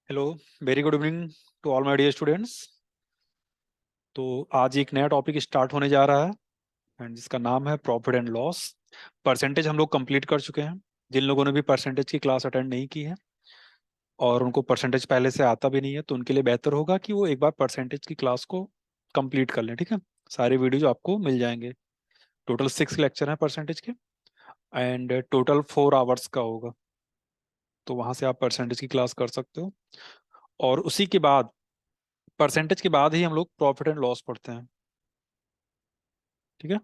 Hello, very good evening to all my dear students. तो आज एक नया टॉपिक स्टार्ट होने जा रहा है एंड जिसका नाम है प्रॉफिट एंड लॉस। परसेंटेज हम लोग कंप्लीट कर चुके हैं। जिन लोगों ने भी परसेंटेज की क्लास अटेंड नहीं की है और उनको परसेंटेज पहले से आता भी नहीं है तो उनके लिए बेहतर होगा कि वो एक बार परसेंटेज की क्लास को कंप्लीट कर लें। ठीक है, सारे वीडियोज आपको मिल जाएंगे। टोटल 6 लेक्चर हैं परसेंटेज के एंड टोटल 4 आवर्स का होगा। तो वहां से आप परसेंटेज की क्लास कर सकते हो और उसी के बाद परसेंटेज के बाद ही हम लोग प्रॉफिट एंड लॉस पढ़ते हैं। ठीक है,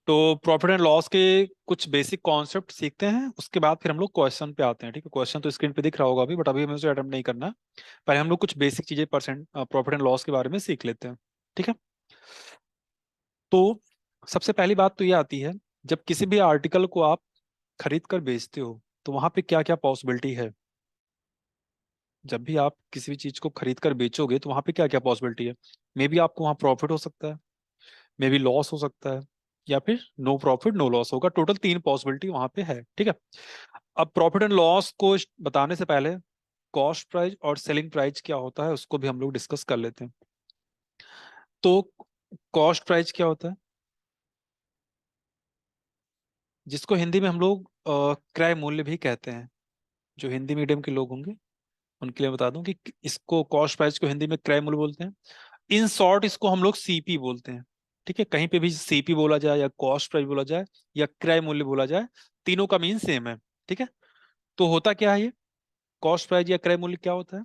तो प्रॉफिट एंड लॉस के कुछ बेसिक कॉन्सेप्ट सीखते हैं, उसके बाद फिर हम लोग क्वेश्चन पे आते हैं। ठीक है, क्वेश्चन तो स्क्रीन पे दिख रहा होगा अभी, बट अभी हमें उसे अटेम्प्ट नहीं करना है। पहले हम लोग कुछ बेसिक चीजें परसेंट प्रॉफिट एंड लॉस के बारे में सीख लेते हैं। ठीक है, तो सबसे पहली बात तो ये आती है, जब किसी भी आर्टिकल को आप खरीद कर बेचते हो तो वहां पे क्या क्या पॉसिबिलिटी है। जब भी आप किसी भी चीज को खरीद कर बेचोगे तो वहां पे क्या क्या पॉसिबिलिटी है। मे बी आपको वहां प्रॉफिट हो सकता है, मे बी लॉस हो सकता है, या फिर नो प्रॉफिट नो लॉस होगा। टोटल 3 पॉसिबिलिटी वहां पे है। ठीक है, अब प्रॉफिट एंड लॉस को बताने से पहले कॉस्ट प्राइस और सेलिंग प्राइस क्या होता है उसको भी हम लोग डिस्कस कर लेते हैं। तो कॉस्ट प्राइस क्या होता है, जिसको हिंदी में हम लोग क्रय मूल्य भी कहते हैं। जो हिंदी मीडियम के लोग होंगे उनके लिए बता दूं कि इसको कॉस्ट प्राइस को हिंदी में क्रय मूल्य बोलते हैं। इन शॉर्ट इसको हम लोग सीपी बोलते हैं। ठीक है, कहीं पे भी सीपी बोला जाए या कॉस्ट प्राइस बोला जाए या क्रय मूल्य बोला जाए, तीनों का मीन सेम है। ठीक है, तो होता क्या है ये कॉस्ट प्राइस या क्रय मूल्य क्या होता है।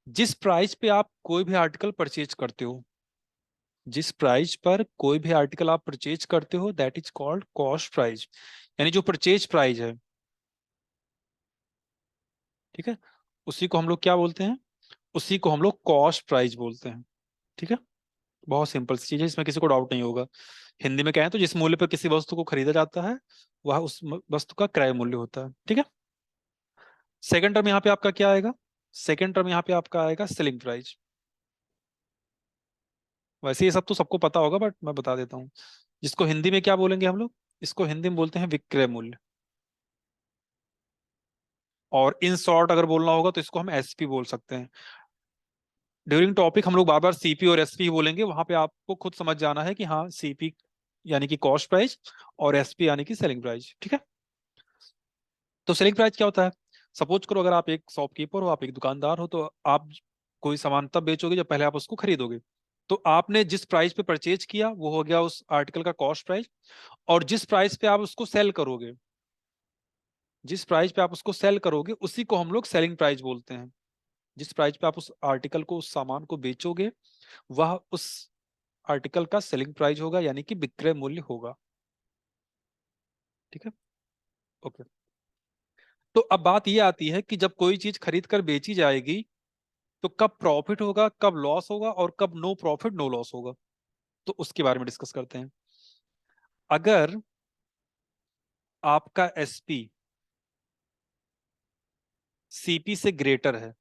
जिस प्राइस पे आप कोई भी आर्टिकल परचेज करते हो, जिस प्राइस पर कोई भी आर्टिकल आप परचेज करते हो that is called cost price, यानी जो परचेज प्राइस है। ठीक है, उसी को हम लोग क्या बोलते हैं, उसी को हम लोग कॉस्ट प्राइस बोलते हैं। ठीक है, बहुत सिंपल सी चीज है, इसमें किसी को डाउट नहीं होगा। हिंदी में कहें तो जिस मूल्य पर किसी वस्तु को खरीदा जाता है वह उस वस्तु का क्रय मूल्य होता है। ठीक है, सेकंड टर्म यहाँ पे आपका क्या आएगा, सेकंड टर्म यहाँ पे आपका आएगा सेलिंग प्राइस। वैसे ये सब तो सबको पता होगा बट मैं बता देता हूँ। जिसको हिंदी में क्या बोलेंगे हम लोग, इसको हिंदी में बोलते हैं विक्रय मूल्य। और इन शॉर्ट अगर बोलना होगा तो इसको हम एसपी बोल सकते हैं। ड्यूरिंग टॉपिक हम लोग बार बार सीपी और एसपी बोलेंगे, वहां पे आपको खुद समझ जाना है कि हाँ सीपी यानी कि कॉस्ट प्राइस और एसपी यानी कि सेलिंग प्राइस। ठीक है, तो सेलिंग प्राइस क्या होता है। सपोज करो अगर आप एक शॉपकीपर हो, आप एक दुकानदार हो, तो आप कोई सामान तब बेचोगे जब पहले आप उसको खरीदोगे। तो आपने जिस प्राइस पे परचेज किया वो हो गया उस आर्टिकल का कॉस्ट प्राइस, और जिस प्राइस पे आप उसको सेल करोगे, जिस प्राइस पे आप उसको सेल करोगे उसी को हम लोग सेलिंग प्राइस बोलते हैं। जिस प्राइस पे आप उस आर्टिकल को उस सामान को बेचोगे वह उस आर्टिकल का सेलिंग प्राइस होगा, यानी कि विक्रय मूल्य होगा। ठीक है, ओके। तो अब बात यह आती है कि जब कोई चीज खरीद कर बेची जाएगी तो कब प्रॉफिट होगा कब लॉस होगा और कब नो प्रॉफिट नो लॉस होगा, तो उसके बारे में डिस्कस करते हैं। अगर आपका एसपी सीपी से ग्रेटर है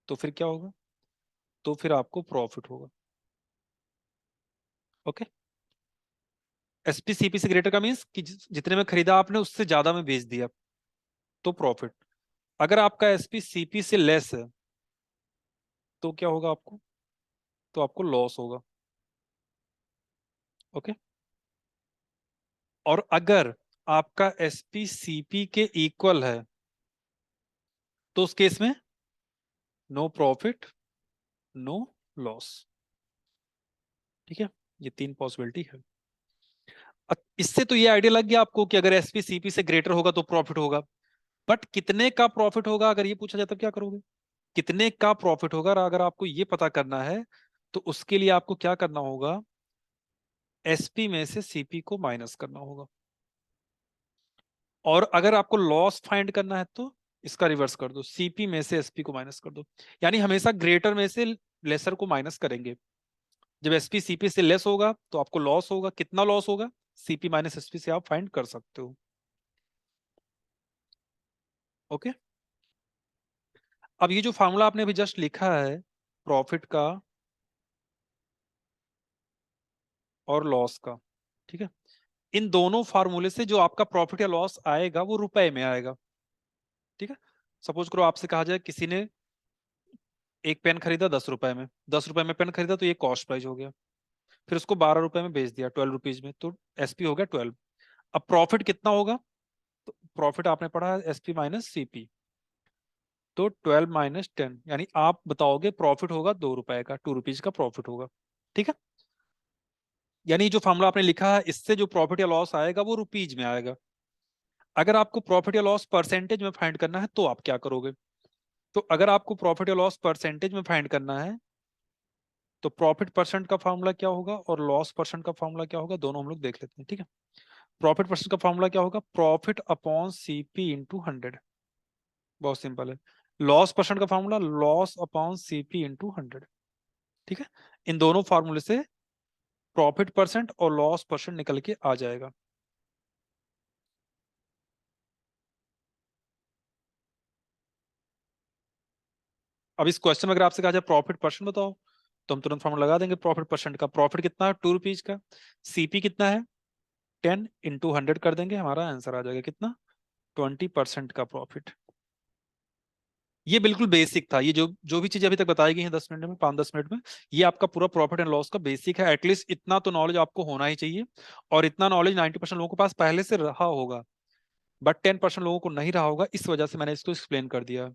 तो फिर क्या होगा, तो फिर आपको प्रॉफिट होगा। ओके, एसपी सीपी से ग्रेटर का मीन्स कि जितने में खरीदा आपने उससे ज्यादा में बेच दिया तो प्रॉफिट। अगर आपका एसपी सीपी से लेस है तो क्या होगा आपको, तो आपको लॉस होगा। ओके, और अगर आपका एसपी सीपी के इक्वल है तो उस केस में नो प्रॉफिट नो लॉस। ठीक है, ये 3 पॉसिबिलिटी है। इससे तो ये आइडिया लग गया आपको कि अगर एसपी सीपी से ग्रेटर होगा तो प्रॉफिट होगा। बट कितने का प्रॉफिट होगा अगर ये पूछा जाए तो क्या करोगे, कितने का प्रॉफिट होगा। अगर आपको ये पता करना है तो उसके लिए आपको क्या करना होगा, एसपी में से सीपी को माइनस करना होगा। और अगर आपको लॉस फाइंड करना है तो इसका रिवर्स कर दो, सीपी में से एसपी को माइनस कर दो। यानी हमेशा ग्रेटर में से लेसर को माइनस करेंगे। जब एसपी सीपी से लेस होगा तो आपको लॉस होगा, कितना लॉस होगा, सीपी माइनस एसपी से आप फाइंड कर सकते हो। ओके, अब ये जो फार्मूला आपने अभी जस्ट लिखा है प्रॉफिट का और लॉस का, ठीक है, इन दोनों फार्मूले से जो आपका प्रॉफिट या लॉस आएगा वो रुपए में आएगा। ठीक है, सपोज करो आपसे कहा जाए किसी ने एक पेन खरीदा 10 रुपए में, 10 रुपए में पेन खरीदा तो ये कॉस्ट प्राइस हो गया। फिर उसको 12 रुपए में बेच दिया, 12 रुपीज में, तो एसपी हो गया 12। अब प्रॉफिट कितना होगा? तो प्रॉफिट आपने पढ़ा है एसपी माइनस सीपी, तो 12 - 10, यानी आप बताओगे प्रॉफिट होगा 2 रुपए का, 2 रुपीज का प्रॉफिट होगा। ठीक है, यानी जो फॉर्मूला आपने लिखा है इससे जो प्रॉफिट या लॉस आएगा वो रुपीज में आएगा। अगर आपको प्रॉफिट या लॉस परसेंटेज में फाइंड करना है तो आप क्या करोगे? तो अगर आपको प्रॉफिट या लॉस परसेंटेज में फाइंड करना है तो प्रॉफिट परसेंट का फॉर्मूला क्या होगा और लॉस परसेंट का फॉर्मूला क्या होगा, दोनों हम लोग देख लेते हैं। ठीक है, प्रॉफिट परसेंट का फॉर्मूला क्या होगा? Profit upon CP into 100। बहुत सिंपल है। लॉस परसेंट का formula loss upon CP into 100। ठीक है, इन दोनों फॉर्मूले से प्रॉफिट परसेंट और लॉस परसेंट निकल के आ जाएगा। अब इस क्वेश्चन में अगर आपसे कहा जाए प्रॉफिट परसेंट बताओ, तो हम तुरंत फॉर्मूला लगा देंगे प्रॉफिट परसेंट का। प्रॉफिट कितना है? 2 रुपीज का। सीपी कितना है? 10 इंटू 100 कर देंगे, हमारा आंसर आ जाएगा कितना? 20% का प्रॉफिट। ये बिल्कुल बेसिक था, ये जो जो भी चीजें अभी तक बताई गई हैं 10 मिनट में, 5-10 मिनट में, ये आपका पूरा प्रॉफिट एंड लॉस का बेसिक है। एटलीस्ट इतना तो नॉलेज आपको होना ही चाहिए, और इतना नॉलेज 90% लोगों के पास पहले से रहा होगा, बट 10% लोगों को नहीं रहा होगा। इस वजह से मैंने इसको एक्सप्लेन कर दिया,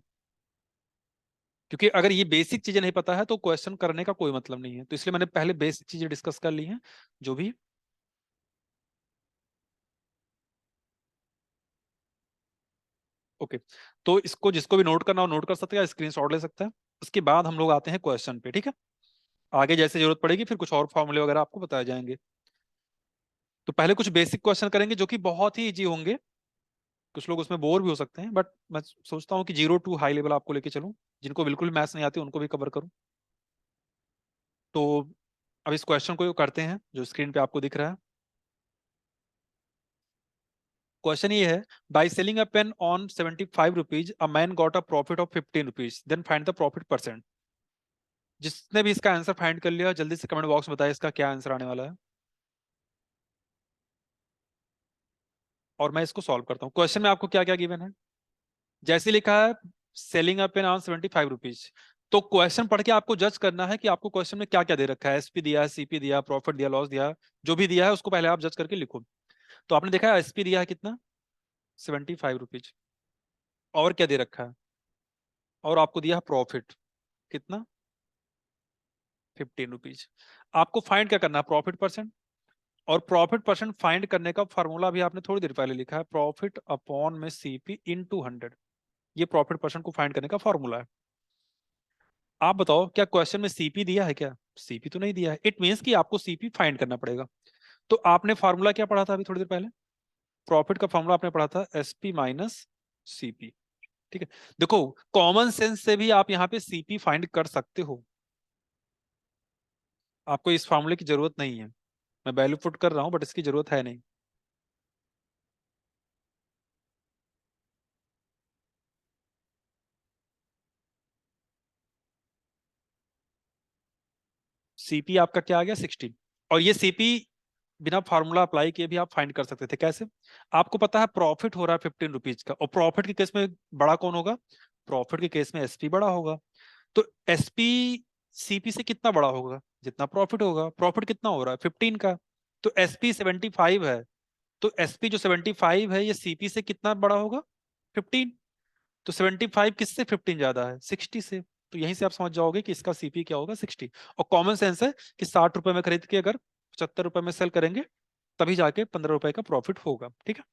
क्योंकि अगर ये बेसिक चीजें नहीं पता है तो क्वेश्चन करने का कोई मतलब नहीं है। तो इसलिए मैंने पहले बेसिक चीजें डिस्कस कर ली हैं जो भी। ओके, तो इसको जिसको भी नोट करना हो नोट कर सकते हैं, स्क्रीनशॉट ले सकता है। उसके बाद हम लोग आते हैं क्वेश्चन पे। ठीक है, आगे जैसे जरूरत पड़ेगी फिर कुछ और फॉर्मूले वगैरह आपको बताए जाएंगे। तो पहले कुछ बेसिक क्वेश्चन करेंगे जो कि बहुत ही इजी होंगे। कुछ लोग उसमें बोर भी हो सकते हैं, बट मैं सोचता हूँ कि 0 to हाई लेवल आपको लेके चलूं, जिनको बिल्कुल मैथ्स नहीं आती उनको भी कवर करूं। तो अब इस क्वेश्चन को करते हैं जो स्क्रीन पे आपको दिख रहा है। क्वेश्चन ये है, by selling a pen on 75 rupees a man got a profit of 15 rupees, then find the profit percent. जिसने भी इसका आंसर फाइंड कर लिया जल्दी से कमेंट बॉक्स में बताए इसका क्या आंसर आने वाला है, और मैं इसको सॉल्व करता हूँ। क्वेश्चन में आपको क्या क्या गिवन है? जैसे लिखा है selling a pen on 75 rupees, तो क्वेश्चन पढ़ के आपको जज करना है कि आपको क्वेश्चन में क्या क्या दे रखा है। एसपी दिया है, सीपी दिया, प्रॉफिट दिया, लॉस दिया, जो भी दिया है उसको पहले आप जज करके लिखो। तो आपने देखा है एसपी दिया है कितना? 75 रुपीज। और क्या दे रखा है? और आपको दिया है प्रॉफिट कितना? 15 रुपीज। आपको फाइंड क्या करना है? Profit percent. और प्रॉफिट परसेंट फाइंड करने का फॉर्मूला भी आपने थोड़ी देर पहले लिखा है, प्रॉफिट अपॉन में सीपी इंटू 100। ये प्रॉफिट परसेंट को फाइंड करने का फॉर्मूला है। आप बताओ क्या क्वेश्चन में सीपी दिया है? क्या सीपी तो नहीं दिया है, इट मीन्स कि आपको सीपी फाइंड करना पड़ेगा। तो आपने फॉर्मूला क्या पढ़ा था अभी थोड़ी देर पहले? प्रॉफिट का फॉर्मूला आपने पढ़ा था एसपी माइनस सीपी। ठीक है, देखो कॉमन सेंस से भी आप यहाँ पे सीपी फाइंड कर सकते हो, आपको इस फॉर्मूले की जरूरत नहीं है। मैं वैल्यू पुट कर रहा हूं बट इसकी जरूरत है नहीं। सीपी आपका क्या आ गया? 60। और ये सीपी बिना फार्मूला अप्लाई किए भी आप फाइंड कर सकते थे। कैसे? आपको पता है प्रॉफिट हो रहा है 15 रुपीज का, और प्रॉफिट के केस में बड़ा कौन होगा? प्रॉफिट के केस में एसपी बड़ा होगा। तो एसपी सीपी से कितना बड़ा होगा? जितना प्रॉफिट होगा। प्रॉफिट कितना हो रहा है? 15 का। तो एसपी 75 है, तो एसपी जो 75 है ये सीपी से कितना बड़ा होगा? 15। तो 75 किससे 15 ज्यादा है? 60 से। तो यहीं से आप समझ जाओगे कि इसका सीपी क्या होगा? 60। और कॉमन सेंस है कि 60 रुपए में खरीद के अगर 75 रुपए में सेल करेंगे तभी जाके 15 रुपए का प्रॉफिट होगा। ठीक है,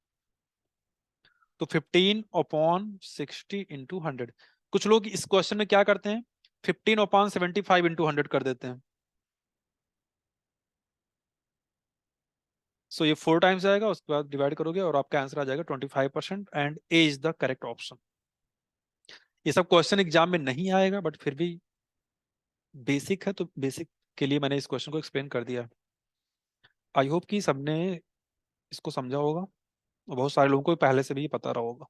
तो 15/60 इंटू 100। कुछ लोग इस क्वेश्चन में क्या करते हैं, 15/75 इंटू 100 कर देते हैं। सो ये 4 टाइम्स आएगा, उसके बाद डिवाइड करोगे और आपका आंसर आ जाएगा 25%, and A is the correct option. ये सब क्वेश्चन एग्जाम में नहीं आएगा बट फिर भी बेसिक है, तो बेसिक के लिए मैंने इस क्वेश्चन को एक्सप्लेन कर दिया। आई होप कि सबने इसको समझा होगा, और बहुत सारे लोगों को पहले से भी ये पता रहा होगा।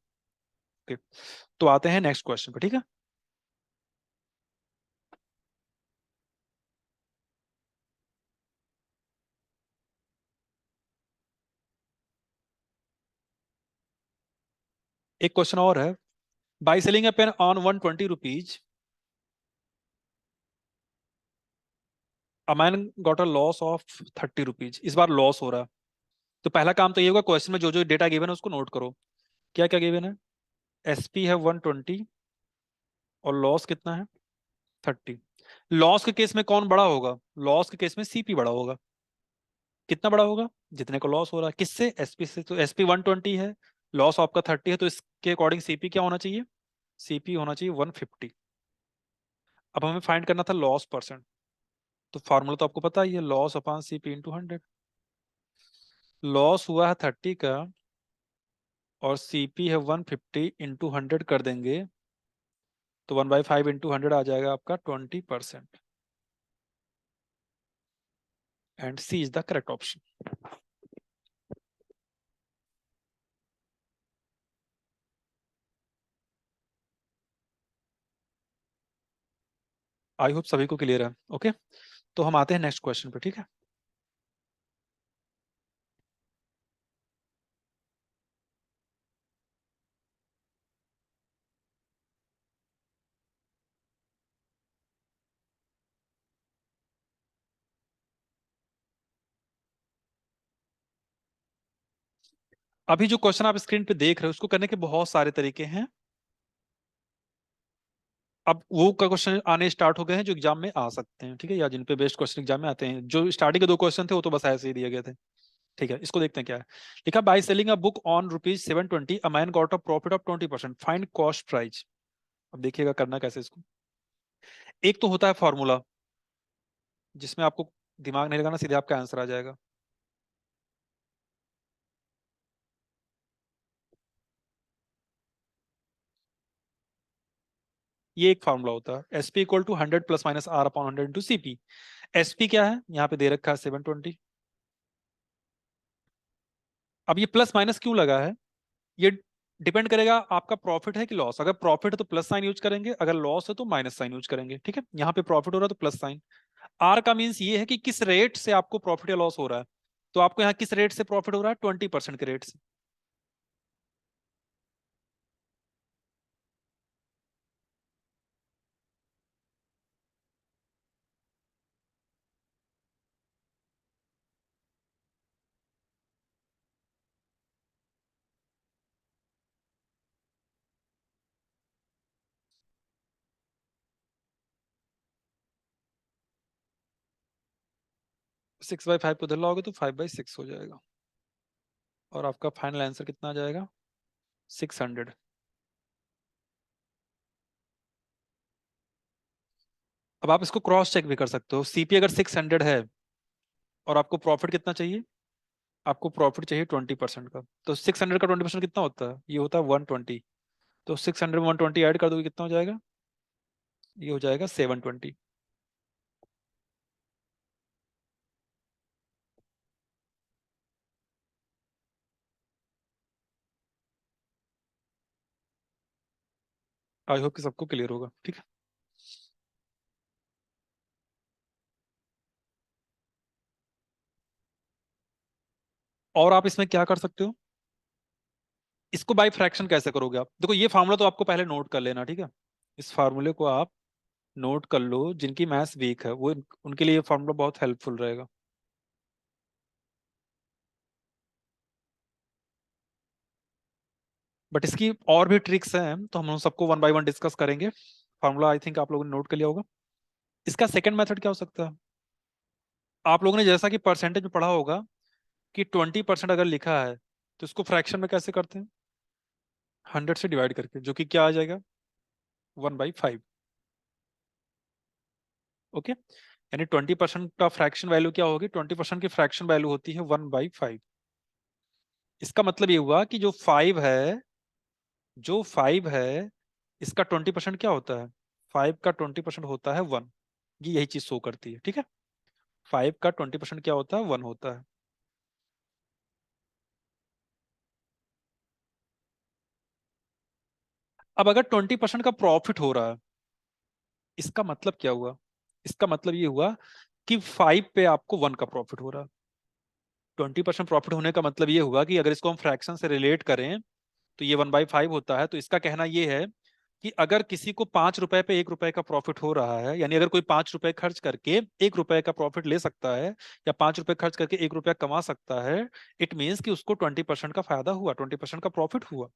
ओके, तो आते हैं नेक्स्ट क्वेश्चन पे। ठीक है, एक क्वेश्चन और है, by selling a pen on 120 rupees, a man got a loss of 30 rupees. इस बार लॉस हो रहा है। तो पहला काम तो ये होगा, क्वेश्चन में जो जो डेटा गिवन है उसको नोट करो। क्या क्या गिवन है? एसपी है 120 और लॉस कितना है? 30। लॉस के केस में कौन बड़ा होगा? लॉस के केस में सीपी बड़ा होगा। कितना बड़ा होगा? जितने को लॉस हो रहा है। किससे? एसपी से। तो एसपी 120 है, लॉस आपका 30 है, तो इसके अकॉर्डिंग सीपी क्या होना चाहिए? सीपी होना चाहिए 150। अब हमें फाइंड करना था लॉस परसेंट। तो फॉर्मूला तो आपको पता ही है, loss upon CP into 100। Loss हुआ है 30 का और सीपी है 150, इंटू 100 कर देंगे तो 1/5 इंटू 100 आ जाएगा आपका 20%। And C is the correct option. I hope सभी को क्लियर है। ओके, तो हम आते हैं नेक्स्ट क्वेश्चन पे, ठीक है। अभी जो क्वेश्चन आप स्क्रीन पे देख रहे हो उसको करने के बहुत सारे तरीके हैं। अब वो का क्वेश्चन आने स्टार्ट हो गए हैं जो एग्जाम में आ सकते हैं, ठीक है, या जिन पे बेस्ड क्वेश्चन एग्जाम में आते हैं। जो स्टार्टिंग के दो क्वेश्चन थे वो तो बस ऐसे ही दिए गए थे। ठीक है, इसको देखते हैं क्या है। लिखा, bye selling a book on ₹720 a man got a profit of 20%, find cost price. अब देखिएगा करना कैसे इसको। एक तो होता है फॉर्मूला, जिसमें आपको दिमाग नहीं लगाना, सीधे आपका आंसर आ जाएगा। ये एक फॉर्मूला होता है, SP equal to 100 plus minus R upon 100 into CP. SP क्या है? यहाँ पे दे रखा है 720। अब ये प्लस माइनस क्यों लगा है? ये डिपेंड करेगा आपका प्रॉफिट है कि लॉस। अगर प्रॉफिट है तो प्लस साइन यूज करेंगे, अगर लॉस है तो माइनस साइन यूज करेंगे, ठीक है। यहाँ पे प्रॉफिट हो रहा है तो प्लस साइन। आर का मीन्स ये है कि किस रेट से आपको प्रॉफिट या लॉस हो रहा है। तो आपको यहाँ किस रेट से प्रॉफिट हो रहा है? 20% के रेट से। 6/5 को उधर लाओगे तो 5/6 हो जाएगा। और आपका फाइनल आंसर कितना आ जाएगा? 600। अब आप इसको क्रॉस चेक भी कर सकते हो। सीपी अगर 600 है और आपको प्रॉफिट कितना चाहिए? आपको प्रॉफिट चाहिए 20% का। तो 600 का 20% कितना होता है? ये होता है 120। तो 600 में 120 ऐड कर दोगे, कितना हो जाएगा? ये हो जाएगा 720। आई होप कि सबको क्लियर होगा, ठीक है। और आप इसमें क्या कर सकते हो? इसको बाय फ्रैक्शन कैसे करोगे आप? देखो, ये फार्मूला तो आपको पहले नोट कर लेना, ठीक है। इस फार्मूले को आप नोट कर लो। जिनकी मैथ्स वीक है वो, उनके लिए ये फार्मूला बहुत हेल्पफुल रहेगा। बट इसकी और भी ट्रिक्स हैं, तो हम उन सबको वन बाय वन डिस्कस करेंगे। फार्मूला आई थिंक आप लोगों ने नोट कर लिया होगा। इसका सेकंड मेथड क्या हो सकता है? आप लोगों ने जैसा कि परसेंटेज में पढ़ा होगा कि 20% अगर लिखा है तो इसको फ्रैक्शन में कैसे करते हैं? 100 से डिवाइड करके, जो कि क्या आ जाएगा? 1/5। ओके, यानी 20% का फ्रैक्शन वैल्यू क्या होगी? 20% की फ्रैक्शन वैल्यू होती है 1/5। इसका मतलब ये हुआ कि जो फाइव है इसका 20% क्या होता है? 5 का 20% होता है 1। ये यही चीज शो करती है, ठीक है। 5 का 20% क्या होता है? 1 होता है। अब अगर 20% का प्रॉफिट हो रहा है, इसका मतलब क्या हुआ? इसका मतलब ये हुआ कि 5 पे आपको 1 का प्रॉफिट हो रहा है। 20% प्रॉफिट होने का मतलब ये हुआ कि अगर इसको हम फ्रैक्शन से रिलेट करें तो ये 1/5 होता है। तो इसका कहना ये है कि अगर किसी को 5 रुपए पे 1 रुपए का प्रॉफिट हो रहा है, यानी अगर कोई 5 रुपए खर्च करके 1 रुपए का प्रॉफिट ले सकता है, या 5 रुपए खर्च करके 1 रुपया कमा सकता है, इट मीन्स कि उसको 20% का फायदा हुआ, 20% का प्रॉफिट हुआ।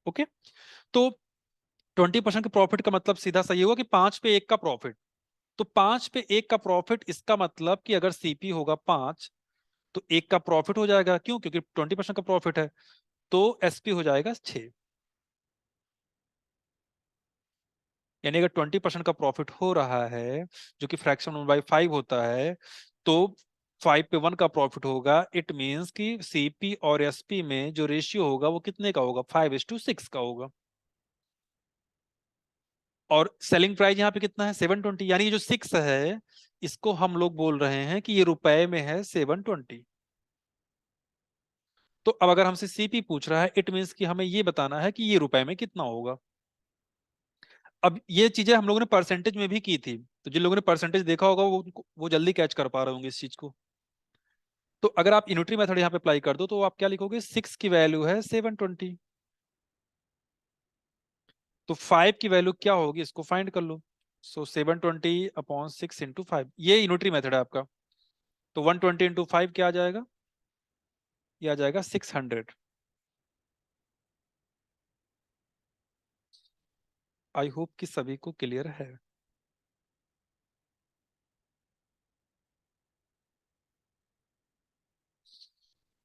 ओके, तो 20% के प्रॉफिट का मतलब सीधा सा ये हुआ कि 5 पे 1 का प्रॉफिट। तो 5 पे 1 का प्रॉफिट, इसका मतलब कि अगर सीपी होगा 5, तो 1 का प्रॉफिट हो जाएगा, क्यों? क्योंकि 20% का प्रॉफिट है। तो एसपी हो जाएगा 6। यानी अगर 20% का प्रॉफिट हो रहा है, जो कि फ्रैक्शन 1/5 होता है, तो 5 पे 1 का प्रॉफिट होगा। इट मीन्स कि सीपी और एसपी में जो रेशियो होगा वो कितने का होगा? 5:6 का होगा। और सेलिंग प्राइस यहाँ पे कितना है? 720। यानी ये जो 6 है, इसको हम लोग बोल रहे हैं कि ये रुपए में है 720। तो अब अगर हमसे सीपी पूछ रहा है, इट मीन्स कि हमें ये बताना है कि ये रुपए में कितना होगा। अब ये चीजें हम लोगों ने परसेंटेज में भी की थी, तो जिन लोगों ने परसेंटेज देखा होगा वो जल्दी कैच कर पा रहे होंगे इस चीज को। तो अगर आप यूनिटरी मेथड यहाँ पे अप्लाई कर दो, तो आप क्या लिखोगे? 6 की वैल्यू है 720, तो 5 की वैल्यू क्या होगी, इसको फाइंड कर लो। सो 720/6 × 5, ये यूनिटरी मेथड है आपका। तो 120 × 5 क्या आ जाएगा? ये आ जाएगा 600। आई होप कि सभी को क्लियर है।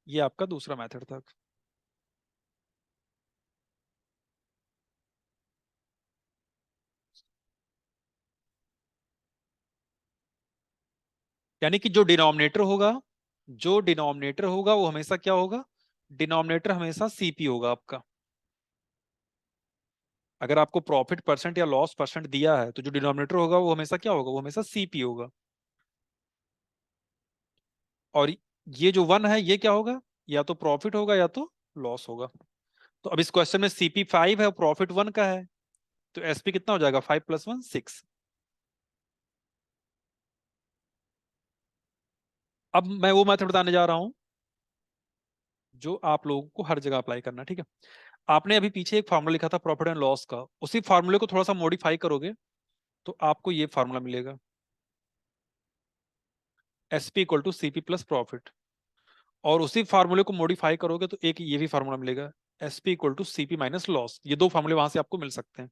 ये आपका दूसरा मेथड था। यानी कि जो डिनोमिनेटर होगा वो हमेशा क्या होगा? डिनोमिनेटर हमेशा सीपी होगा आपका। अगर आपको प्रॉफिट परसेंट या लॉस परसेंट दिया है, तो जो डिनोमिनेटर होगा वो हमेशा क्या होगा? वो हमेशा सीपी होगा। और ये जो 1 है, ये क्या होगा? या तो प्रॉफिट होगा या तो लॉस होगा। तो अब इस क्वेश्चन में सीपी 5 है और प्रॉफिट 1 का है, तो एसपी कितना हो जाएगा? 5 + 1 6। अब मैं वो मेथड बताने जा रहा हूं जो आप लोगों को हर जगह अप्लाई करना है, ठीक है? आपने अभी पीछे एक फार्मूला लिखा था प्रॉफिट एंड लॉस का, उसी फार्मूले को थोड़ा सा मॉडिफाई करोगे तो आपको ये फार्मूला मिलेगा, SP equal to CP plus profit. और उसी फार्मूले को मॉडिफाई करोगे तो एक ये भी फार्मूला मिलेगा, SP equal to CP minus loss. ये दो फार्मूले वहां से आपको मिल सकते हैं।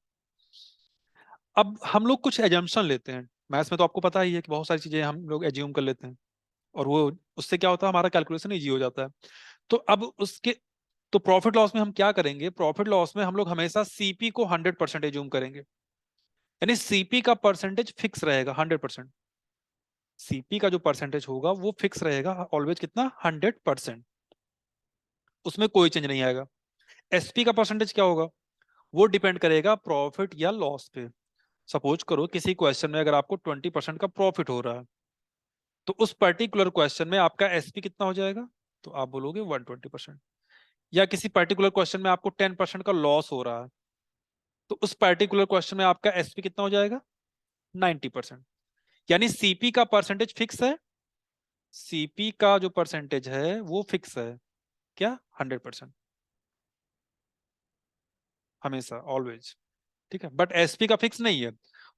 अब हम लोग कुछ एजम्पशन लेते हैं। मैथ्स में तो आपको पता ही है कि बहुत सारी चीजें हम लोग एज्यूम कर लेते हैं, और वो उससे क्या होता है, हमारा कैलकुलेशन इजी हो जाता है। तो अब उसके तो प्रॉफिट लॉस में हम क्या करेंगे? प्रॉफिट लॉस में हम लोग हमेशा सीपी को 100% एज्यूम करेंगे। यानी सीपी का परसेंटेज फिक्स रहेगा 100%। सीपी का जो परसेंटेज होगा वो फिक्स रहेगा ऑलवेज, कितना? 100%। उसमें कोई चेंज नहीं आएगा। एसपी का परसेंटेज क्या होगा? वो डिपेंड करेगा प्रॉफिट या लॉस पे। सपोज करो किसी क्वेश्चन में अगर आपको 20% का प्रॉफिट हो रहा है, तो उस पर्टिकुलर क्वेश्चन में आपका एसपी कितना हो जाएगा? तो आप बोलोगे 120%। या किसी पर्टिकुलर क्वेश्चन में आपको 10% का लॉस हो रहा है, तो उस पर्टिकुलर क्वेश्चन में आपका एसपी कितना हो जाएगा? 90%। यानी सीपी का परसेंटेज फिक्स है, सीपी का जो परसेंटेज है वो फिक्स है, क्या? 100%, हमेशा, ऑलवेज। ठीक है, बट एसपी का फिक्स नहीं है।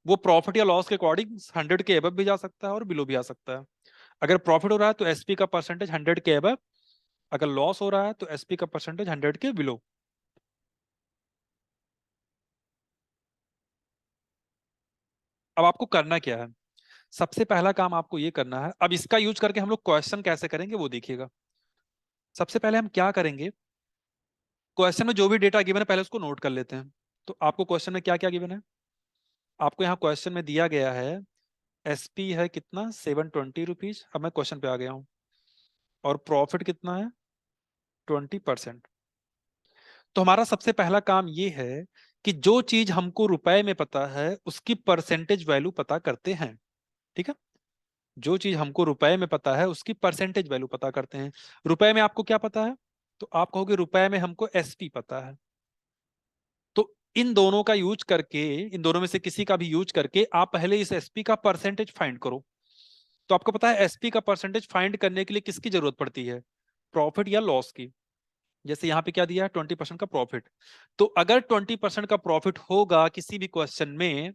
वो प्रॉफिट या लॉस के अकॉर्डिंग 100 के अबव भी जा सकता है और बिलो भी आ सकता है। अगर प्रॉफिट हो रहा है तो एसपी का परसेंटेज 100 के अबव, अगर लॉस हो रहा है तो एसपी का परसेंटेज 100 के बिलो। अब आपको करना क्या है? सबसे पहला काम आपको ये करना है, अब इसका यूज करके हम लोग क्वेश्चन कैसे करेंगे वो देखिएगा। सबसे पहले हम क्या करेंगे, क्वेश्चन में जो भी डेटा गिवन है पहले उसको नोट कर लेते हैं। तो आपको क्वेश्चन में क्या क्या गिवन है? आपको यहाँ क्वेश्चन में दिया गया है एसपी है कितना? 720 रुपीज। अब मैं क्वेश्चन पे आ गया हूँ। और प्रॉफिट कितना है? 20%। तो हमारा सबसे पहला काम ये है कि जो चीज हमको रुपए में पता है उसकी परसेंटेज वैल्यू पता करते हैं। ठीक है, जो चीज हमको रुपए में पता है उसकी परसेंटेज वैल्यू पता करते हैं। रुपए में आपको क्या पता है? तो आप कहोगे रुपए में हमको एसपी पता है। तो इन दोनों का यूज करके, इन दोनों में से किसी का भी यूज करके आप पहले इस एसपी का परसेंटेज फाइंड करो। तो आपको पता है एसपी का परसेंटेज फाइंड करने के लिए किसकी जरूरत पड़ती है? प्रॉफिट या लॉस की। जैसे यहाँ पे क्या दिया है, 20% का प्रॉफिट। तो अगर 20% का प्रॉफिट होगा किसी भी क्वेश्चन में,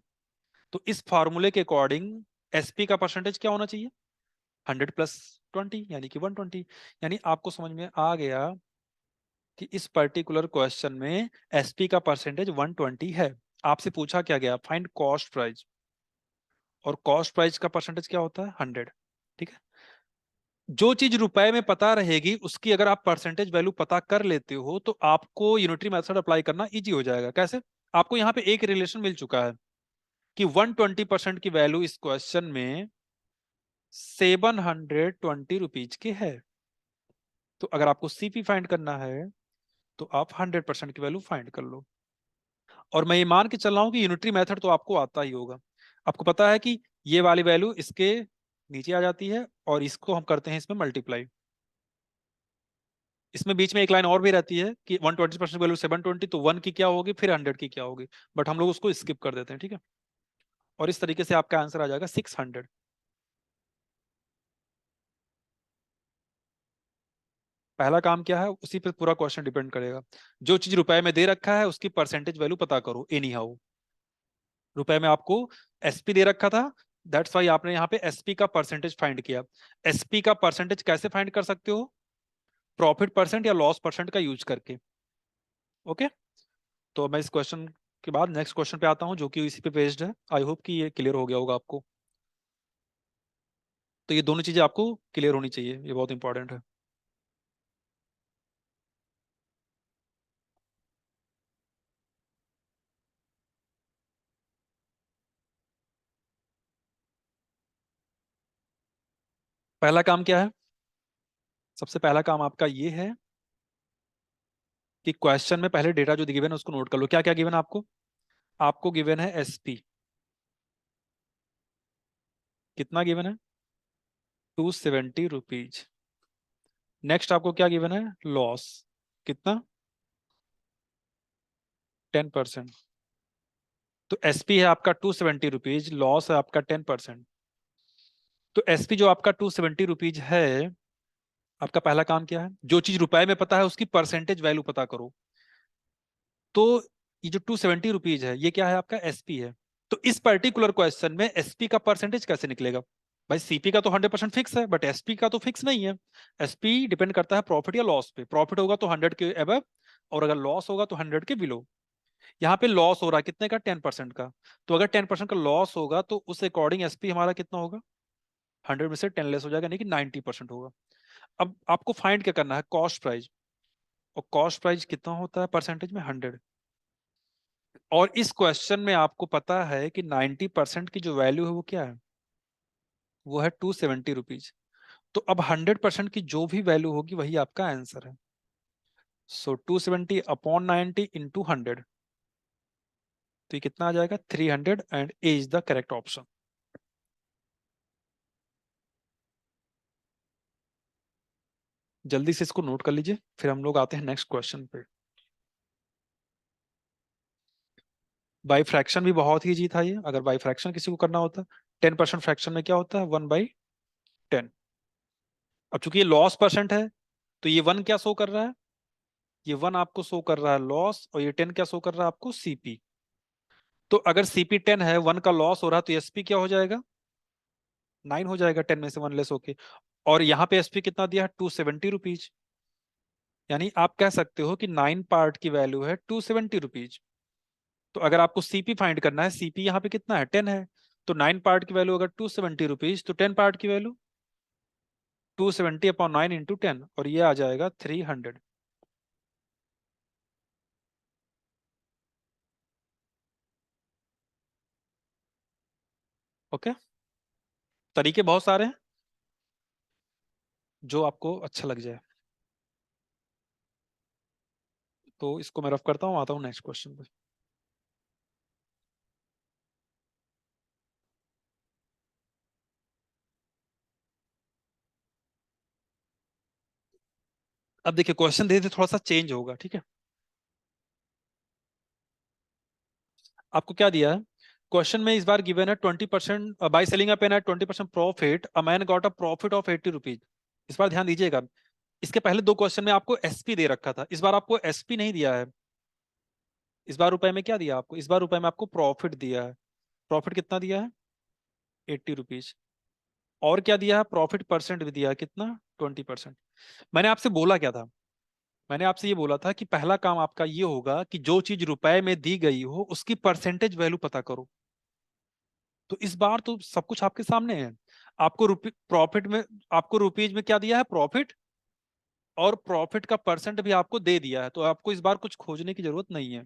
तो इस फॉर्मूले के अकॉर्डिंग एसपी का परसेंटेज क्या होना चाहिए, 100 + 20 यानी कि 120। यानी आपको समझ में आ गया कि इस पर्टिकुलर क्वेश्चन में एसपी का परसेंटेज 120 है। आपसे पूछा क्या गया, फाइंड कॉस्ट प्राइस, और कॉस्ट प्राइस का परसेंटेज क्या होता है, 100। ठीक है, जो चीज रुपए में पता रहेगी उसकी अगर आप परसेंटेज वैल्यू पता कर लेते हो तो आपको यूनिटरी मेथड अप्लाई करना इजी हो जाएगा। कैसे, आपको यहाँ पे एक रिलेशन मिल चुका है कि 120% की वैल्यू इस क्वेश्चन में 720 रुपीज की है। तो अगर आपको सीपी फाइंड करना है तो आप 100% की वैल्यू फाइंड कर लो। और मैं ये मान के चल रहा हूं कि यूनिटरी मेथड तो आपको आता ही होगा। आपको पता है कि ये वाली वैल्यू इसके नीचे आ जाती है और इसको हम करते हैं इसमें मल्टीप्लाई। इसमें बीच में एक लाइन और भी रहती है कि 120% वैल्यू 720, तो 1 की क्या होगी फिर 100 की क्या होगी, बट हम लोग उसको स्किप कर देते हैं। ठीक है, और इस तरीके से आपका आंसर आ जाएगा 600। पहला काम क्या है, उसी पे पूरा क्वेश्चन डिपेंड करेगा। जो चीज रुपए में दे रखा है उसकी परसेंटेज वैल्यू पता करो एनी हाउ। रुपए में आपको एसपी दे रखा था, दैट्स वाई आपने यहाँ पे एसपी का परसेंटेज फाइंड किया। एसपी का परसेंटेज कैसे फाइंड कर सकते हो, प्रॉफिट परसेंट या लॉस परसेंट का यूज करके। ओके, तो मैं इस क्वेश्चन के बाद नेक्स्ट क्वेश्चन पे आता हूँ जो कि इसी पे बेस्ड है। आई होप कि ये क्लियर हो गया होगा आपको। तो ये दोनों चीजें आपको क्लियर होनी चाहिए, ये बहुत इंपॉर्टेंट है। पहला काम क्या है, सबसे पहला काम आपका ये है कि क्वेश्चन में पहले डेटा जो गिवन है उसको नोट कर लो। क्या क्या गिवन है आपको, आपको गिवन है एसपी, कितना गिवन है, 270 रुपीज। नेक्स्ट आपको क्या गिवन है, लॉस, कितना, 10%। तो एसपी है आपका 270 रुपीज, लॉस है आपका 10%। तो एसपी जो आपका 270 रुपीज है, आपका पहला काम क्या है, जो चीज रुपए में पता है उसकी परसेंटेज वैल्यू पता करो। तो ये जो 270 रुपीज है ये क्या है, आपका एसपी है। तो इस पर्टिकुलर क्वेश्चन में एसपी का परसेंटेज कैसे निकलेगा, भाई सीपी का तो 100% फिक्स है बट एसपी का तो फिक्स नहीं है। एसपी डिपेंड करता है प्रॉफिट या लॉस पे, प्रॉफिट होगा तो 100 के अबव, और अगर लॉस होगा तो 100 के बिलो। यहाँ पे लॉस हो रहा है कितने का, 10% का। तो अगर 10% का लॉस होगा तो उस अकॉर्डिंग एसपी हमारा कितना होगा, 100 में से 10 लेस हो जाएगा, यानी कि 90% होगा। अब आपको फाइंड क्या करना है, कॉस्ट प्राइस। और कॉस्ट प्राइस कितना होता है परसेंटेज में, 100। और इस क्वेश्चन में आपको पता है कि 90% की जो वैल्यू है वो क्या है, वो है 270 रुपीज। तो अब 100% की जो भी वैल्यू होगी वही आपका आंसर है। सो 270/90 × 100, तो ये कितना आ जाएगा, 300, and A is the correct option. जल्दी से इसको नोट कर लीजिए, फिर हम लोग आते हैं नेक्स्ट क्वेश्चन पे। बाई फ्रैक्शन भी बहुत ही इजी था ये, अगर बाई फ्रैक्शन किसी को करना होता। 10% फ्रैक्शन में क्या होता है, 1/10। अब चूंकि ये लॉस परसेंट है तो ये 1 क्या शो कर रहा है, ये 1 आपको शो कर रहा है लॉस, और ये 10 क्या शो कर रहा है आपको, सीपी। तो अगर सीपी 10 है, 1 का लॉस हो रहा है, तो एसपी क्या हो जाएगा, 9 हो जाएगा, 10 में से 1 लेस होके। और यहाँ पे एसपी कितना दिया है, 270 रुपीज। यानी आप कह सकते हो कि 9 पार्ट की वैल्यू है 270 रुपीज। तो अगर आपको सीपी फाइंड करना है, सीपी यहाँ पे कितना है, 10 है। तो 9 पार्ट की वैल्यू अगर 270 रुपीज, तो 10 पार्ट की वैल्यू 270/9 × 10, और ये आ जाएगा 300। ओके, तरीके बहुत सारे हैं, जो आपको अच्छा लग जाए। तो इसको मैं रफ करता हूँ, आता हूँ नेक्स्ट क्वेश्चन पे। अब देखिए क्वेश्चन धीरे धीरे थोड़ा सा चेंज होगा, ठीक है। आपको क्या दिया है, क्वेश्चन में इस बार गिवन है 20% bye selling a pen eight 20% profit, a man got a profit of 80 rupees. इस बार ध्यान दीजिएगा, इसके पहले दो क्वेश्चन में आपको एसपी दे रखा था, इस बार आपको एसपी नहीं दिया है। इस बार रुपए में क्या दिया आपको, इस बार रुपए में आपको प्रॉफिट दिया है। प्रॉफिट कितना दिया है, 80 रुपीज। और क्या दिया है, प्रॉफिट परसेंट भी दिया है, कितना, 20%। मैंने आपसे बोला क्या था, मैंने आपसे ये बोला था कि पहला काम आपका ये होगा कि जो चीज रुपए में दी गई हो उसकी परसेंटेज वैल्यू पता करो। तो इस बार तो सब कुछ आपके सामने है। आपको प्रॉफिट में, आपको रुपीज में क्या दिया है, प्रॉफिट, और प्रॉफिट का परसेंट भी आपको दे दिया है, तो आपको इस बार कुछ खोजने की जरूरत नहीं है।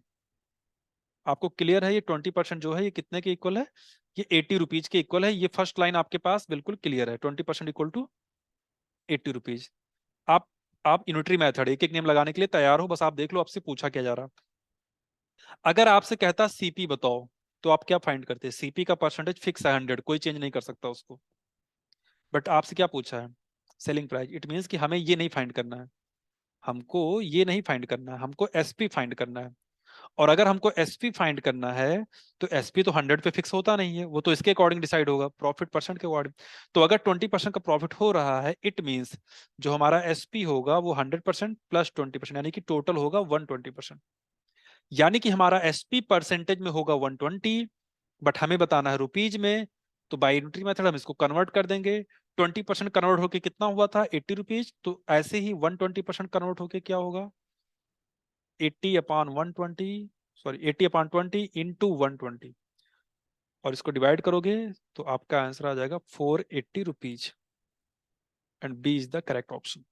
आपको क्लियर है, ये 20% जो है ये कितने के इक्वल है, ये 80 रुपीज के इक्वल है। ये फर्स्ट लाइन आपके पास बिल्कुल क्लियर है, 20% इक्वल टू 80 रुपीज। आप आप यूनिटरी मेथड एक एक नेम लगाने के लिए तैयार हो, बस आप देख लो आपसे पूछा क्या जा रहा। अगर आपसे कहता सीपी बताओ, तो आप क्या फाइंड करते, सीपी का परसेंटेज फिक्स है 100, कोई चेंज नहीं कर सकता उसको। बट आपसे क्या पूछा है, सेलिंग प्राइस, इट मीन्स कि हमें ये नहीं फाइंड करना है, हमको ये नहीं फाइंड करना है, हमको एसपी फाइंड करना है। और अगर हमको एसपी फाइंड करना है, तो एसपी तो 100 पे फिक्स होता नहीं है, वो तो इसके अकॉर्डिंग डिसाइड होगा, प्रॉफिट परसेंट के अकॉर्डिंग। तो अगर 20% का प्रॉफिट हो रहा है, इट मीन्स जो हमारा एसपी होगा वो 100% प्लस 20%, यानी कि टोटल होगा 120%। यानी कि हमारा एसपी परसेंटेज में होगा 120, बट हमें बताना है रुपीज में। तो बाई यूनिटरी मेथड हम इसको कन्वर्ट कर देंगे। 20% कन्वर्ट होके कितना हुआ था, 80 रुपीज, तो ऐसे ही 120% कन्वर्ट होके क्या होगा, 80/120, सॉरी 80/20 इंटू 120, और इसको डिवाइड करोगे तो आपका आंसर आ जाएगा 480 rupees, and B is the correct option.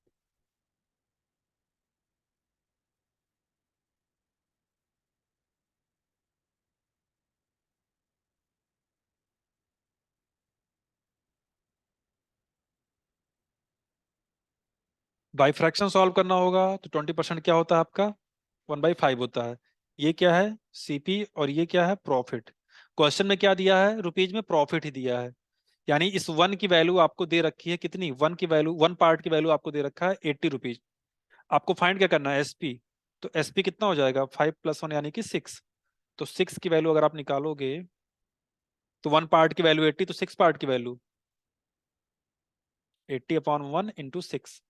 By fraction solve करना होगा, तो 20% क्या होता है आपका, 1/5 होता है। ये क्या है, सीपी, और ये क्या है, प्रॉफिट। क्वेश्चन में क्या दिया है, रुपीज में प्रॉफिट ही दिया है। यानी इस वन की वैल्यू आपको दे रखी है कितनी, वन की वैल्यू, वन पार्ट की वैल्यू आपको दे रखा है 80 रुपीज। आपको फाइंड क्या करना है, एसपी। तो एसपी कितना हो जाएगा, 5+1 यानी कि 6। तो 6 की वैल्यू अगर आप निकालोगे, तो वन पार्ट की वैल्यू 80, तो 6 पार्ट की वैल्यू 80/1 इंटू 6।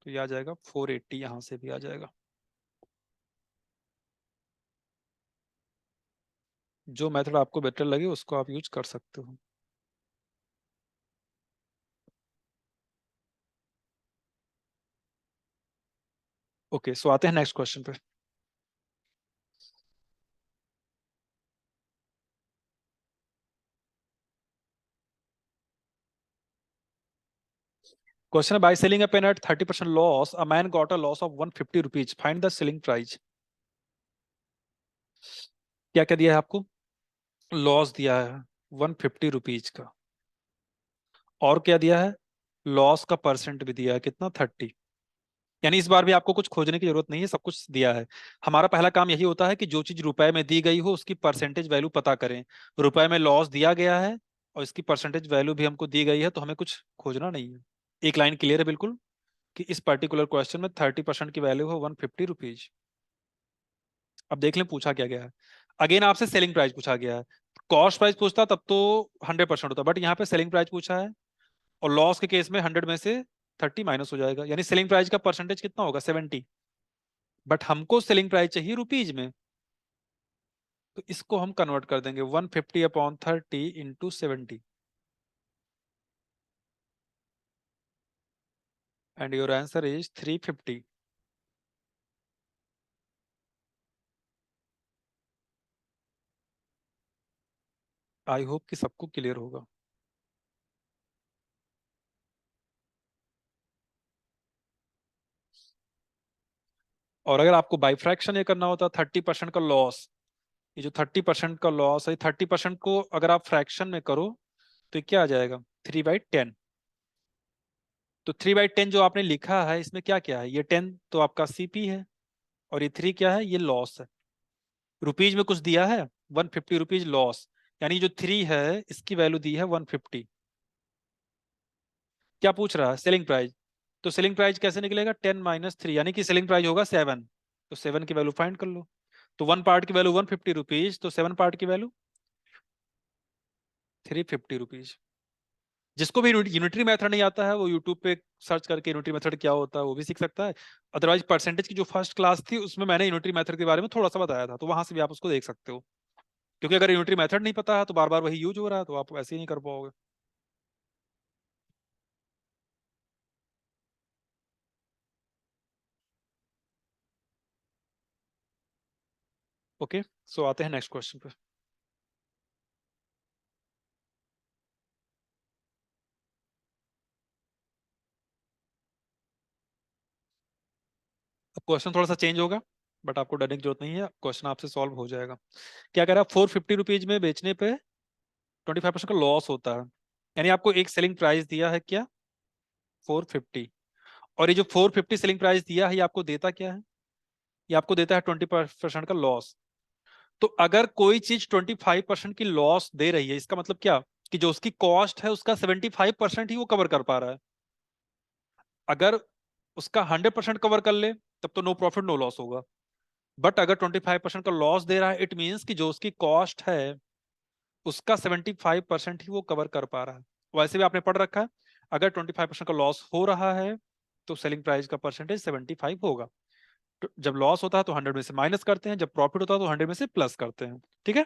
तो ये आ जाएगा 480, यहां से भी आ जाएगा। जो मेथड आपको बेटर लगे उसको आप यूज कर सकते हो। ओके, सो आते हैं नेक्स्ट क्वेश्चन पे। क्वेश्चन है, by selling a pen eight 30% loss a man got a loss of 150 rupees, find the selling price. क्या क्या दिया है आपको, लॉस दिया है 150 रुपीज का, और क्या दिया है, लॉस का परसेंट भी दिया है, कितना, 30। यानी इस बार भी आपको कुछ खोजने की जरूरत नहीं है, सब कुछ दिया है। हमारा पहला काम यही होता है कि जो चीज रुपए में दी गई हो उसकी परसेंटेज वैल्यू पता करें। रुपए में लॉस दिया गया है और इसकी परसेंटेज वैल्यू भी हमको दी गई है, तो हमें कुछ खोजना नहीं है। एक लाइन क्लियर है बिल्कुल, कि इस पर्टिकुलर क्वेश्चन में 30% की वैल्यू है 150 रुपीज। अब देख लें पूछा क्या गया है। अगेन आपसे सेलिंग प्राइस पूछा गया है। कॉस्ट प्राइस पूछता तब तो 100% होता, बट यहाँ पे सेलिंग प्राइस पूछा है, और लॉस के केस में 100 में से 30 माइनस हो जाएगा, यानी सेलिंग प्राइस का परसेंटेज कितना होगा, 70। बट हमको सेलिंग प्राइस चाहिए रुपीज में, तो इसको हम कन्वर्ट कर देंगे 150/30 into 70, and your answer is 350। I hope कि सबको क्लियर होगा। और अगर आपको बाई फ्रैक्शन ये करना होता 30% का लॉस, ये जो 30% का लॉस है, 30% को अगर आप फ्रैक्शन में करो तो ये क्या आ जाएगा, 3/10। तो 3/10 जो आपने लिखा है इसमें क्या क्या है, ये 10 तो आपका सीपी है, और ये 3 क्या है, ये लॉस है। रुपीज में कुछ दिया है, 150 रुपीज लॉस, यानी जो 3 है इसकी वैल्यू दी है 150। क्या पूछ रहा है, सेलिंग प्राइस। तो सेलिंग प्राइस कैसे निकलेगा, 10 - 3, यानी कि सेलिंग प्राइस होगा 7। तो 7 की वैल्यू फाइंड कर लो। तो वन पार्ट की वैल्यू 150 रुपीज, तो 7 पार्ट की वैल्यू 350 रुपीज। जिसको भी यूनिटरी मेथड नहीं आता है वो यूट्यूब पे सर्च करके यूनिटरी मेथड क्या होता है वो भी सीख सकता है। अदरवाइज परसेंटेज की जो फर्स्ट क्लास थी उसमें मैंने यूनिटरी मेथड के बारे में थोड़ा सा बताया था, तो वहां से भी आप उसको देख सकते हो। क्योंकि अगर यूनिटरी मेथड नहीं पता है तो बार बार वही यूज हो रहा है तो आप ऐसे ही नहीं कर पाओगे। ओके, सो आते हैं नेक्स्ट क्वेश्चन पे। अब क्वेश्चन थोड़ा सा चेंज होगा, बट आपको डरने की जरूरत नहीं है, क्वेश्चन आपसे सॉल्व हो जाएगा। क्या कह रहा है, 450 रुपीज में बेचने पे 25% का लॉस होता है। यानी आपको एक सेलिंग प्राइस दिया है क्या, 450, और ये जो 450 सेलिंग प्राइस दिया है ये आपको देता क्या है, ये आपको देता है 20% का लॉस। तो अगर कोई चीज 25% की लॉस दे रही है, इसका मतलब क्या, कि जो उसकी कॉस्ट है उसका 75% ही वो कवर कर पा रहा है। अगर उसका 100% कवर कर ले तब तो नो प्रॉफिट नो लॉस होगा। बट अगर 25% का लॉस दे रहा है, इट मीन्स कि जो उसकी कॉस्ट है उसका 75% ही वो कवर कर पा रहा है। वैसे भी आपने पढ़ रखा है, अगर 25% का लॉस हो रहा है तो सेलिंग प्राइस का परसेंटेज 75 होगा। तो जब लॉस होता है तो 100 में से माइनस करते हैं, जब प्रॉफिट होता है तो 100 में से प्लस करते हैं। ठीक है,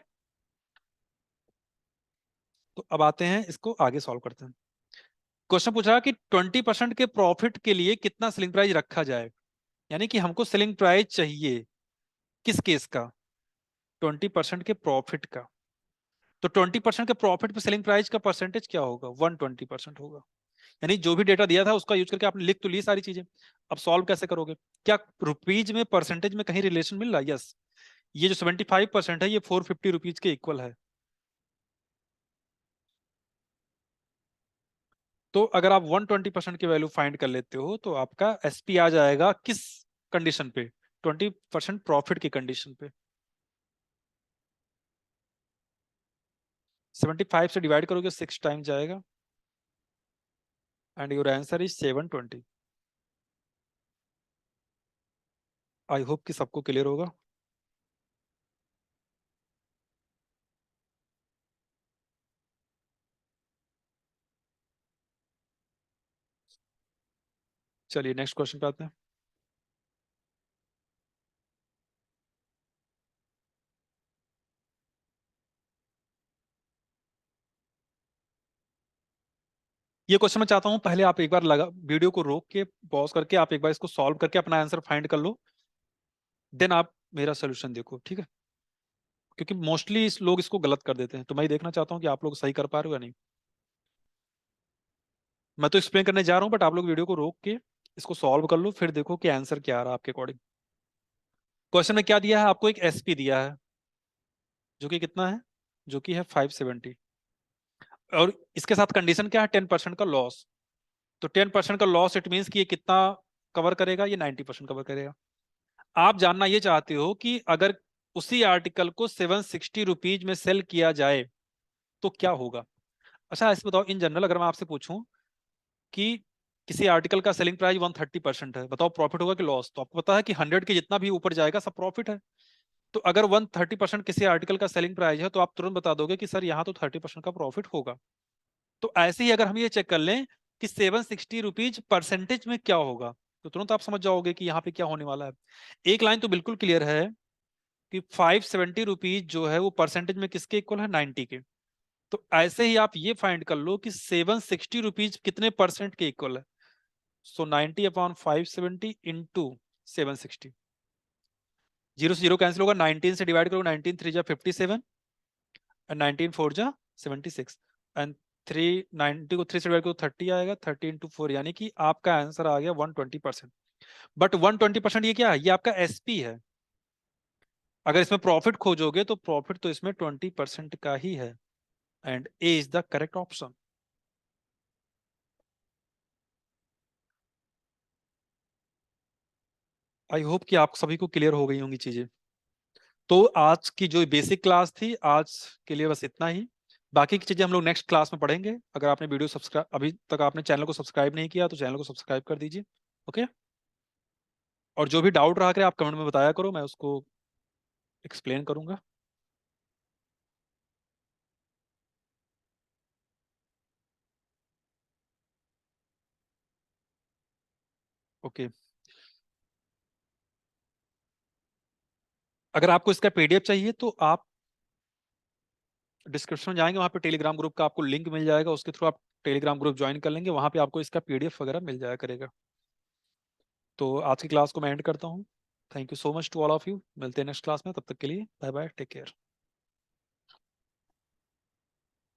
तो अब आते हैं इसको आगे सॉल्व करते हैं। क्वेश्चन पूछ रहा है कि 20% के प्रॉफिट के लिए कितना सेलिंग प्राइस रखा जाए। यानी कि हमको सेलिंग प्राइस चाहिए किस केस का, 20% के प्रॉफिट का। तो 20% के प्रॉफिट पे सेलिंग प्राइस का परसेंटेज क्या होगा, 120% होगा। यानी जो भी डेटा दिया था उसका यूज करके आपने लिख तो ली सारी चीजें। अब सॉल्व कैसे करोगे, क्या रुपीज में परसेंटेज में कहीं रिलेशन मिल रहा है, यस। ये जो 75% है ये 450 रुपीज के इक्वल है। तो अगर आप 120% की वैल्यू फाइंड कर लेते हो तो आपका एसपी आ जाएगा किस कंडीशन पे, 20% प्रॉफिट की कंडीशन पे। 75 से डिवाइड करोगे 6 टाइम जाएगा, and your answer is 720। I hope कि सबको क्लियर होगा। चलिए नेक्स्ट क्वेश्चन पे आते हैं। ये क्वेश्चन मैं चाहता हूँ पहले आप एक बार लगा वीडियो को रोक के पॉज करके आप एक बार इसको सॉल्व करके अपना आंसर फाइंड कर लो, देन आप मेरा सोल्यूशन देखो, ठीक है। क्योंकि मोस्टली लोग इसको गलत कर देते हैं, तो मैं ही देखना चाहता हूँ कि आप लोग सही कर पा रहे हो या नहीं। मैं तो एक्सप्लेन करने जा रहा हूँ बट आप लोग वीडियो को रोक के इसको सॉल्व कर लो, फिर देखो कि आंसर क्या आ रहा है आपके अकॉर्डिंग। क्वेश्चन में क्या दिया है आपको, एक एसपी दिया है जो कि कितना है, जो कि है 570, और इसके साथ कंडीशन क्या है, 10% का लॉस। तो 10% का लॉस इट मीन्स कि ये कितना कवर करेगा, ये 90% कवर करेगा। आप जानना ये चाहते हो कि अगर उसी आर्टिकल को 760 रुपीज में सेल किया जाए तो क्या होगा। अच्छा ऐसे बताओ, इन जनरल अगर मैं आपसे पूछूं कि किसी आर्टिकल का सेलिंग प्राइस 130% है, बताओ प्रॉफिट होगा कि लॉस। तो आपको पता है कि 100 के जितना भी ऊपर जाएगा सब प्रॉफिट है। तो अगर 130% किसी आर्टिकल का सेलिंग प्राइस है तो आप तुरंत बता दोगे कि सर यहाँ तो 30% का प्रॉफिट होगा। तो ऐसे ही अगर हम ये चेक कर लें कि 760 रुपीज परसेंटेज में क्या होगा, तो तुरंत आप समझ जाओगे कि यहाँ पे क्या होने वाला है। एक लाइन तो बिल्कुल क्लियर है कि 570 रुपीज जो है वो परसेंटेज में किसके इक्वल है, 90 के। तो ऐसे ही आप ये फाइंड कर लो कि 760 रुपीज कितने परसेंट के इक्वल है। सो 90/570 इंटू 760। जीरो से जीरो कैंसिल होगा, 19 से डिवाइड करो, 19 3 जा 57, एंड 19 4 जा 76, एंड 390 को 3 से डिवाइड करो 30 आएगा, 30 इंटू 4, यानी कि आपका आंसर आ गया 120%। बट 120% ये क्या है, ये आपका एसपी है। अगर इसमें प्रॉफिट खोजोगे तो प्रॉफिट तो इसमें 20% का ही है, and A is the correct option. I hope कि आप सभी को क्लियर हो गई होंगी चीजें। तो आज की जो बेसिक क्लास थी आज के लिए बस इतना ही। बाकी की चीजें हम लोग नेक्स्ट क्लास में पढ़ेंगे। अगर आपने वीडियो सब्सक्राइब, अभी तक आपने चैनल को सब्सक्राइब नहीं किया तो चैनल को सब्सक्राइब कर दीजिए। ओके, और जो भी डाउट रहा करे आप कमेंट में बताया करो, मैं उसको एक्सप्लेन करूंगा। ओके, अगर आपको इसका पीडीएफ चाहिए तो आप डिस्क्रिप्शन में जाएंगे, वहाँ पे टेलीग्राम ग्रुप का आपको लिंक मिल जाएगा, उसके थ्रू आप टेलीग्राम ग्रुप ज्वाइन कर लेंगे, वहाँ पे आपको इसका पीडीएफ वगैरह मिल जाया करेगा। तो आज की क्लास को मैं एंड करता हूँ। Thank you so much to all of you, मिलते हैं नेक्स्ट क्लास में, तब तक के लिए बाय बाय, टेक केयर।